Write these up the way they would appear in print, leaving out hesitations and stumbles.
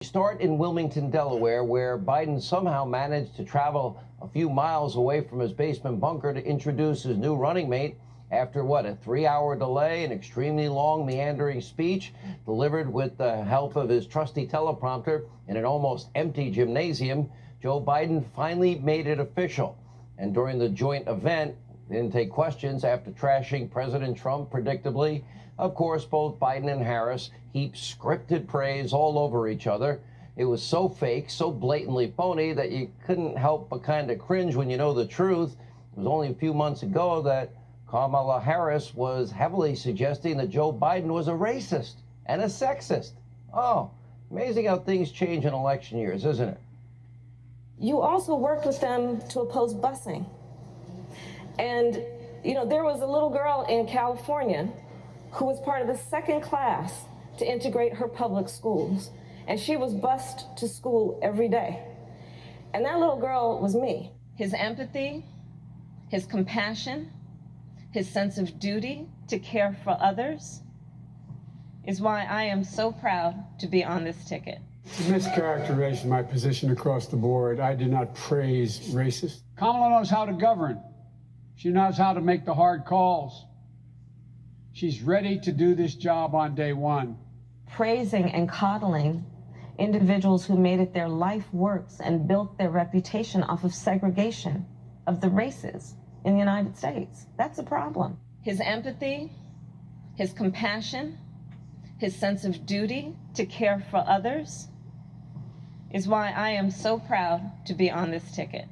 Start in Wilmington, Delaware, where Biden somehow managed to travel a few miles away from his basement bunker to introduce his new running mate after, what, a 3-hour delay, an extremely long, meandering speech delivered with the help of his trusty teleprompter in an almost empty gymnasium. Joe Biden finally made it official. And during the joint event, they didn't take questions after trashing President Trump predictably. Of course, both Biden and Harris heaped scripted praise all over each other. It was so fake, so blatantly phony that you couldn't help but kind of cringe when you know the truth. It was only a few months ago that Kamala Harris was heavily suggesting that Joe Biden was a racist and a sexist. Oh, amazing how things change in election years, isn't it? You also worked with them to oppose busing. And, you know, there was a little girl in California who was part of the second class to integrate her public schools. And she was bused to school every day. And that little girl was me. His empathy, his compassion, his sense of duty to care for others is why I am so proud to be on this ticket. Mischaracterization of my position across the board. I did not praise racist. Kamala knows how to govern. She knows how to make the hard calls. She's ready to do this job on day one. Praising and coddling individuals who made it their life works and built their reputation off of segregation of the races in the United States. That's a problem. His empathy, his compassion, his sense of duty to care for others is why I am so proud to be on this ticket.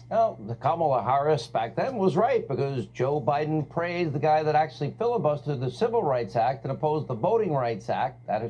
Well, the Kamala Harris back then was right, because Joe Biden praised the guy that actually filibustered the Civil Rights Act and opposed the Voting Rights Act, that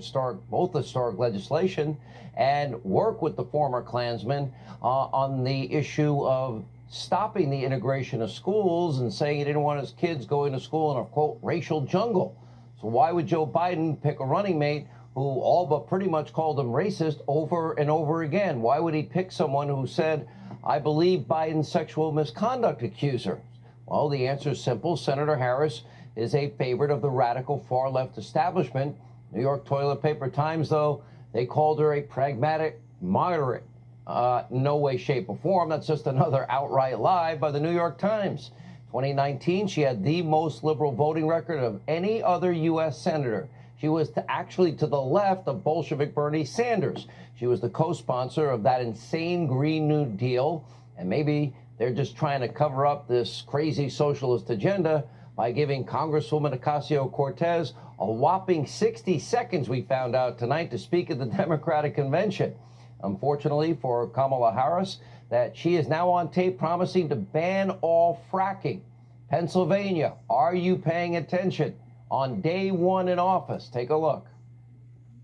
both historic legislation, and worked with the former Klansmen on the issue of stopping the integration of schools and saying he didn't want his kids going to school in a, quote, racial jungle. So why would Joe Biden pick a running mate who all but pretty much called him racist over and over again? Why would he pick someone who said, I believe Biden's sexual misconduct accuser? Well, the answer is simple. Senator Harris is a favorite of the radical far-left establishment. New York Toilet Paper Times, though, they called her a pragmatic moderate. No way, shape, or form. That's just another outright lie by the New York Times. 2019, she had the most liberal voting record of any other U.S. senator. She was actually to the left of Bolshevik Bernie Sanders. She was the co-sponsor of that insane Green New Deal. And maybe they're just trying to cover up this crazy socialist agenda by giving Congresswoman Ocasio-Cortez a whopping 60 seconds, we found out tonight, to speak at the Democratic Convention. Unfortunately for Kamala Harris, that she is now on tape promising to ban all fracking. Pennsylvania, are you paying attention? On day one in office, take a look.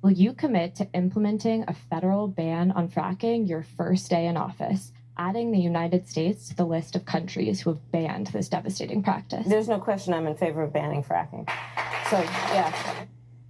Will you commit to implementing a federal ban on fracking your first day in office, adding the United States to the list of countries who have banned this devastating practice? There's no question I'm in favor of banning fracking. So, yeah.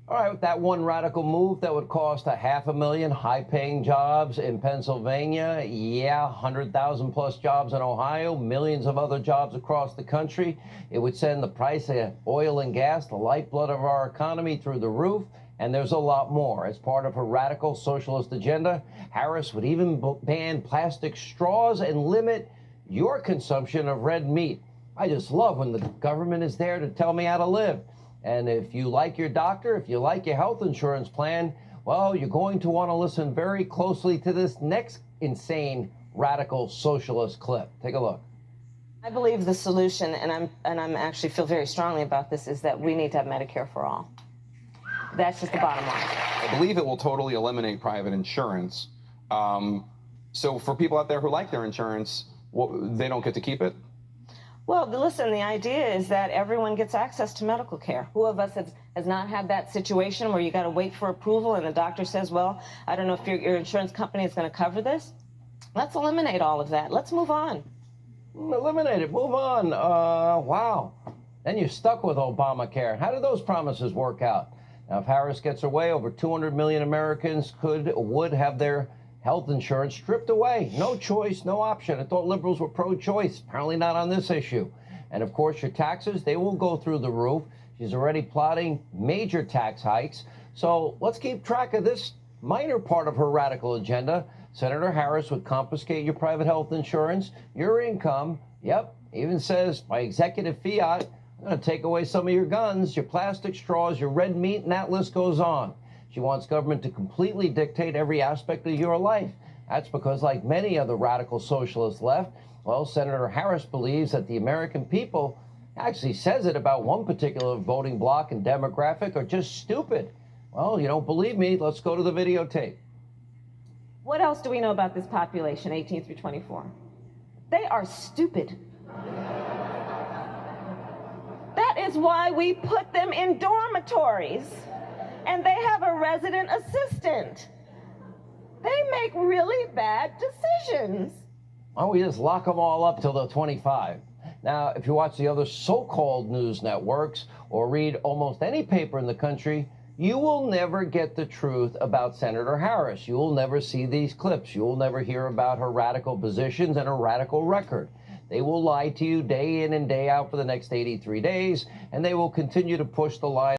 All right, that one radical move that would cost 500,000 high-paying jobs in Pennsylvania, 100,000 plus jobs in Ohio, millions of other jobs across the country. It would send the price of oil and gas, the lifeblood of our economy, through the roof. And there's a lot more. As part of her radical socialist agenda, Harris would even ban plastic straws and limit your consumption of red meat. I just love when the government is there to tell me how to live. And if you like your doctor, if you like your health insurance plan, well, you're going to want to listen very closely to this next insane radical socialist clip. Take a look. I believe the solution, and I'm actually feel very strongly about this, is that we need to have Medicare for all. That's just the bottom line. I believe it will totally eliminate private insurance. So for people out there who like their insurance, they don't get to keep it? Well, listen, the idea is that everyone gets access to medical care. Who of us has not had that situation where you got to wait for approval and the doctor says, well, I don't know if your insurance company is going to cover this? Let's eliminate all of that. Let's move on. Eliminate it. Move on. Wow. Then you're stuck with Obamacare. How did those promises work out? Now, if Harris gets her way, over 200 million Americans would have their health insurance stripped away. No choice, no option. I thought liberals were pro-choice. Apparently not on this issue. And of course, your taxes, they will go through the roof. She's already plotting major tax hikes. So let's keep track of this minor part of her radical agenda. Senator Harris would confiscate your private health insurance, your income. Yep, even says by executive fiat, I'm going to take away some of your guns, your plastic straws, your red meat, and that list goes on. She wants government to completely dictate every aspect of your life. That's because, like many of the radical socialist left, well, Senator Harris believes that the American people, actually says it about one particular voting bloc and demographic, are just stupid. Well, you don't believe me? Let's go to the videotape. What else do we know about this population, 18 through 24? They are stupid. That is why we put them in dormitories, and they have a resident assistant. They make really bad decisions. Why don't we just lock them all up till they're 25? Now, if you watch the other so-called news networks or read almost any paper in the country, you will never get the truth about Senator Harris. You will never see these clips. You will never hear about her radical positions and her radical record. They will lie to you day in and day out for the next 83 days, and they will continue to push the lie